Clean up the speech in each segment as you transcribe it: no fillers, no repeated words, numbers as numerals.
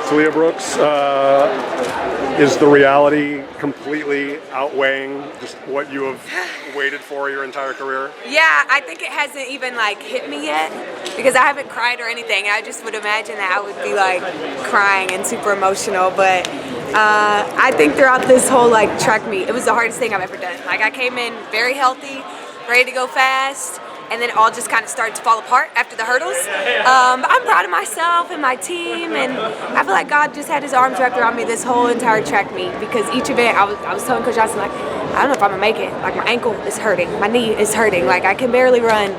Taliyah Brooks, is the reality completely outweighing just what you have waited for your entire career? Yeah, I think it hasn't even like hit me yet because I haven't cried or anything. I just would imagine that I would be like crying and super emotional. But I think throughout this whole like track meet, it was the hardest thing I've ever done. Like I came in very healthy, ready to go fast, and then it all just kind of started to fall apart after the hurdles. But I'm proud of myself and my team, and I feel like God just had his arms wrapped around me this whole entire track meet because each event, I was telling Coach Johnson, like, I don't know if I'm gonna make it. Like my ankle is hurting, my knee is hurting, like I can barely run.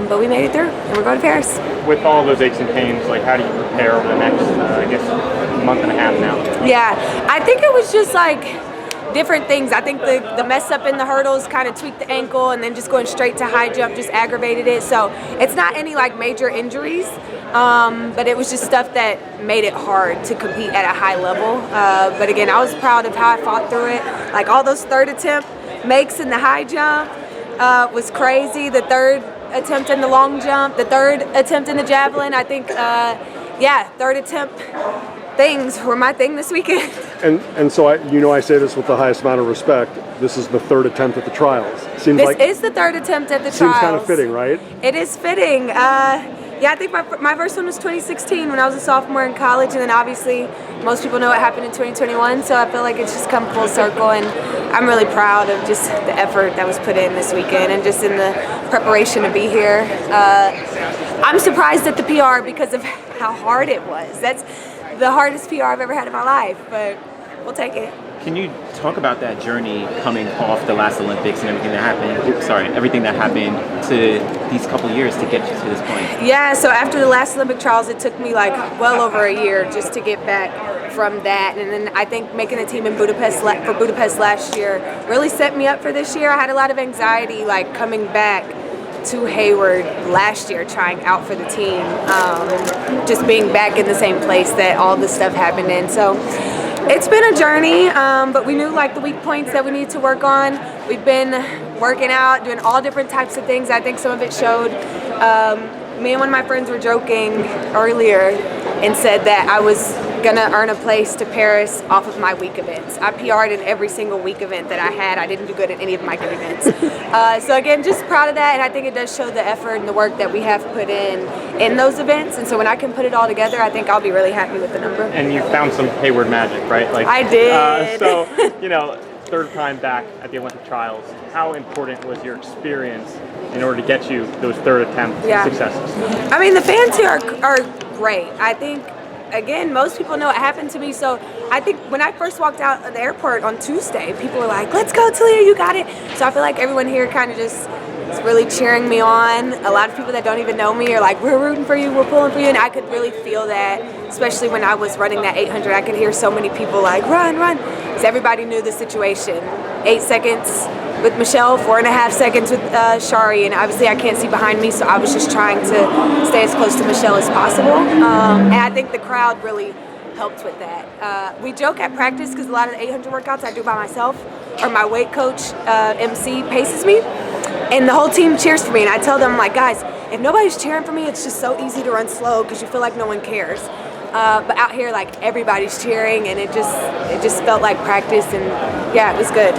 But we made it through, and we're going to Paris. With all those aches and pains, like how do you prepare over the next, I guess, month and a half now? Yeah, I think it was just like different things. I think the mess up in the hurdles kind of tweaked the ankle, and then just going straight to high jump just aggravated it. So it's not any like major injuries, but it was just stuff that made it hard to compete at a high level. But again, I was proud of how I fought through it. Like all those third attempt makes in the high jump was crazy. The third attempt in the long jump, the third attempt in the javelin, I think, yeah, third attempt things were my thing this weekend. And so I say this with the highest amount of respect. This is the third attempt at the trials. Seems this like is the third attempt at the trials. Seems kind of fitting, right? It is fitting. Yeah, I think my first one was 2016 when I was a sophomore in college, and then obviously most people know what happened in 2021. So I feel like it's just come full circle, and I'm really proud of just the effort that was put in this weekend and just in the preparation to be here. I'm surprised at the PR because of how hard it was. That's the hardest PR I've ever had in my life, but we'll take it. Can you talk about that journey coming off the last Olympics and everything that happened? Everything that happened to these couple years to get you to this point? Yeah, so after the last Olympic trials, it took me like well over a year just to get back from that. And then I think making the team in Budapest for Budapest last year really set me up for this year. I had a lot of anxiety like coming back to Hayward last year, trying out for the team, just being back in the same place that all this stuff happened in. So it's been a journey, but we knew like the weak points that we need to work on. We've been working out, doing all different types of things. I think some of it showed. Me and one of my friends were joking earlier and said that I was gonna earn a place to Paris off of my week events. I PR'd in every single week event that I had. I didn't do good at any of my good events. So again, just proud of that, and I think it does show the effort and the work that we have put in those events. And so when I can put it all together, I think I'll be really happy with the number. And you found some Hayward magic, right? Like I did. So third time back at the Olympic trials. How important was your experience in order to get you those third attempt successes? I mean, the fans here are great. I think, again, most people know what happened to me. So I think when I first walked out of the airport on Tuesday, people were like, "Let's go, Taliyah, you got it." So I feel like everyone here kind of just is really cheering me on. A lot of people that don't even know me are like, "We're rooting for you, we're pulling for you." And I could really feel that, especially when I was running that 800. I could hear so many people like, "Run, run." So everybody knew the situation. 8 seconds with Michelle, 4.5 seconds with Shari, and obviously I can't see behind me, so I was just trying to stay as close to Michelle as possible. And I think the crowd really helped with that. We joke at practice because a lot of the 800 workouts I do by myself, or my weight coach, MC, paces me, and the whole team cheers for me. And I tell them, like, guys, if nobody's cheering for me, it's just so easy to run slow because you feel like no one cares. But out here, like, everybody's cheering, and it just felt like practice, and yeah, it was good.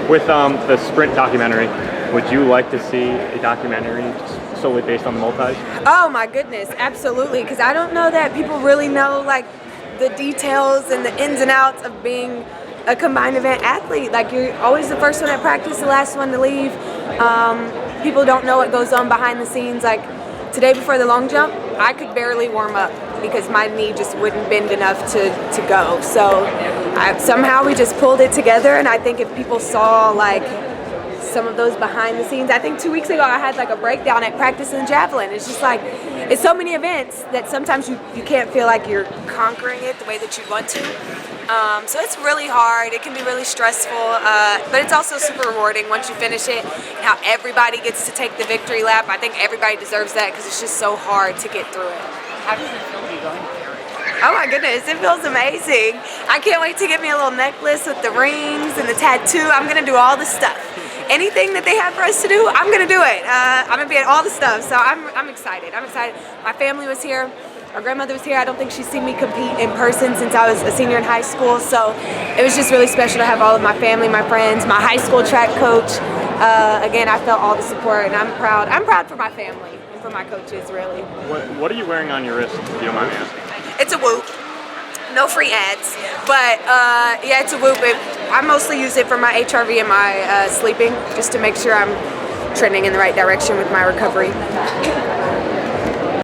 With the sprint documentary, would you like to see a documentary solely based on the multis? Oh my goodness, absolutely, because I don't know that people really know like the details and the ins and outs of being a combined event athlete. Like, you're always the first one at practice, the last one to leave. People don't know what goes on behind the scenes. Like today before the long jump, I could barely warm up because my knee just wouldn't bend enough to go. So somehow we just pulled it together, and I think if people saw like some of those behind the scenes, I think 2 weeks ago I had like a breakdown at practice in javelin. It's just like, it's so many events that sometimes you can't feel like you're conquering it the way that you'd want to. So it's really hard, it can be really stressful, but it's also super rewarding once you finish it, and how everybody gets to take the victory lap. I think everybody deserves that because it's just so hard to get through it. How does it feel to be going to Paris? Oh my goodness, it feels amazing. I can't wait to get me a little necklace with the rings and the tattoo. I'm gonna do all the stuff. Anything that they have for us to do, I'm gonna do it. I'm gonna be at all the stuff, so I'm excited. I'm excited. My family was here. Our grandmother was here. I don't think she's seen me compete in person since I was a senior in high school. So it was just really special to have all of my family, my friends, my high school track coach. Again, I felt all the support, and I'm proud. I'm proud for my family and for my coaches, really. What are you wearing on your wrist, if you don't mind me asking? It's a Whoop. No free ads, but yeah, it's a Whoop. I mostly use it for my HRV and my sleeping, just to make sure I'm trending in the right direction with my recovery.